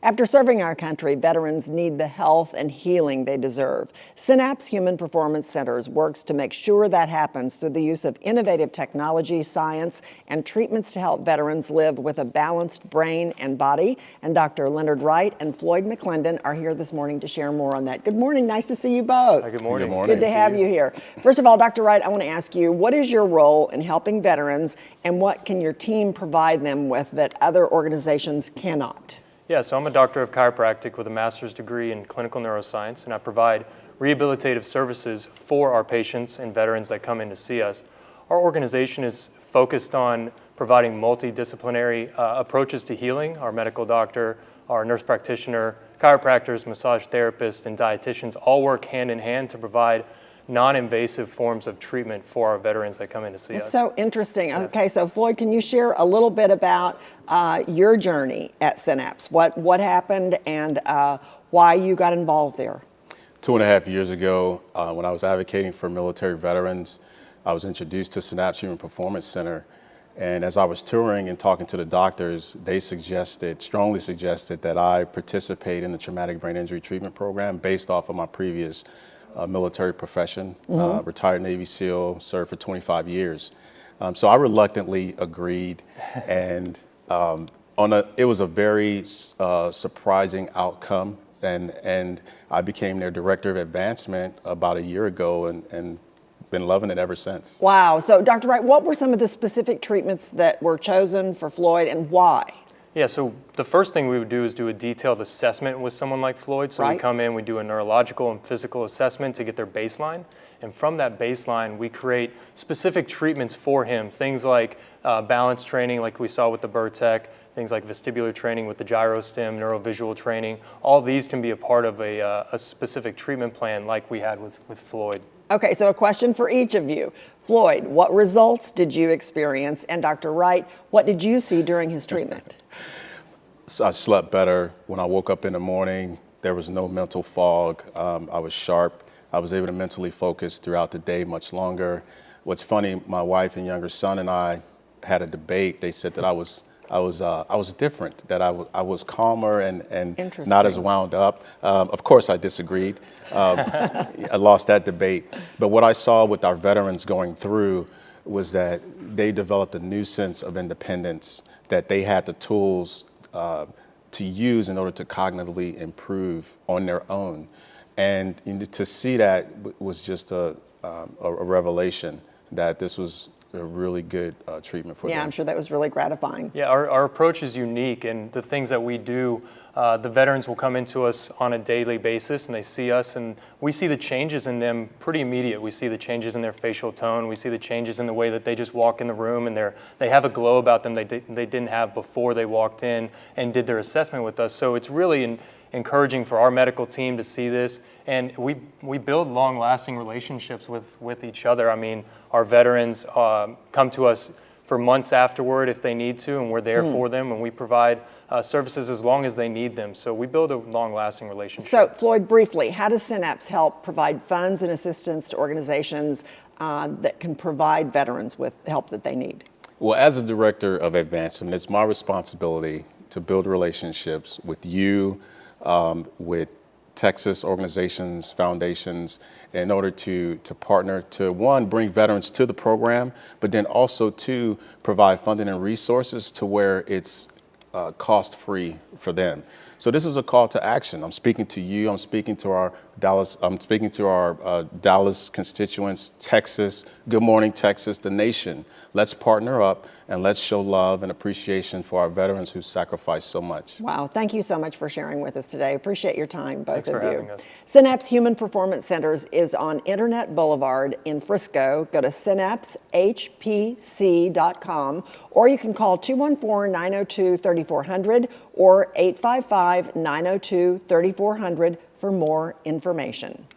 After serving our country, veterans need the health and healing they deserve. Synapse Human Performance Centers works to make sure that happens through the use of innovative technology, science, and treatments to help veterans live with a balanced brain and body. And Dr. Leonard Wright and Floyd McLendon are here this morning to share more on that. Good morning. Nice to see you both. Good morning. Good morning. Good to have you here. First of all, Dr. Wright, I want to ask you, what is your role in helping veterans, and what can your team provide them with that other organizations cannot? Yeah, so I'm a doctor of chiropractic with a master's degree in clinical neuroscience, and I provide rehabilitative services for our patients and veterans that come in to see us. Our organization is focused on providing multidisciplinary approaches to healing. Our medical doctor, our nurse practitioner, chiropractors, massage therapists, and dietitians all work hand in hand to provide non-invasive forms of treatment for our veterans that come in to see us. That's so interesting. Okay, so Floyd, can you share a little bit about your journey at Synapse? What happened and why you got involved there? 2.5 years ago, when I was advocating for military veterans, I was introduced to Synapse Human Performance Center. And as I was touring and talking to the doctors, they strongly suggested that I participate in the traumatic brain injury treatment program based off of my previous military profession, retired Navy SEAL, served for 25 years. So I reluctantly agreed, and it was a very surprising outcome, and I became their director of advancement about a year ago, and been loving it ever since. Wow. So Dr. Wright, what were some of the specific treatments that were chosen for Floyd, and why? Yeah, so the first thing we would do is do a detailed assessment with someone like Floyd. So we come in, we do a neurological and physical assessment to get their baseline. And from that baseline, we create specific treatments for him. Things like balance training, like we saw with the Burtec, things like vestibular training with the gyrostim, neurovisual training. All these can be a part of a specific treatment plan like we had with Floyd. Okay, so a question for each of you. Floyd, what results did you experience? And Dr. Wright, what did you see during his treatment? So I slept better. When I woke up in the morning, there was no mental fog. I was sharp. I was able to mentally focus throughout the day much longer. What's funny, my wife and younger son and I had a debate. They said that I was different, that I was calmer and not as wound up. Of course, I disagreed. I lost that debate. But what I saw with our veterans going through was that they developed a new sense of independence, that they had the tools to use in order to cognitively improve on their own. And to see that was just a revelation that this was a really good treatment for them. Yeah, I'm sure that was really gratifying. Yeah, our approach is unique, and the things that we do, the veterans will come into us on a daily basis, and they see us, and we see the changes in them pretty immediate. We see the changes in their facial tone. We see the changes in the way that they just walk in the room, and they have a glow about them they didn't have before they walked in and did their assessment with us. So it's really encouraging for our medical team to see this, and we build long-lasting relationships with each other. I mean, our veterans come to us for months afterward if they need to, and we're there for them, and we provide services as long as they need them. So we build a long-lasting relationship. So Floyd, briefly, how does Synapse help provide funds and assistance to organizations that can provide veterans with help that they need? Well, as a director of advancement, it's my responsibility to build relationships with you, with Texas organizations, foundations, in order to partner to, one, bring veterans to the program, but then also to provide funding and resources to where it's cost-free for them. So this is a call to action. I'm speaking to you. I'm speaking to our Dallas constituents, Texas. Good morning, Texas, the nation. Let's partner up and let's show love and appreciation for our veterans who sacrificed so much. Wow, thank you so much for sharing with us today. Appreciate your time, both Thanks of for you. having us. Synapse Human Performance Centers is on Internet Boulevard in Frisco. Go to synapsehpc.com, or you can call 214-902-3400 or 855-902-3400 for more information.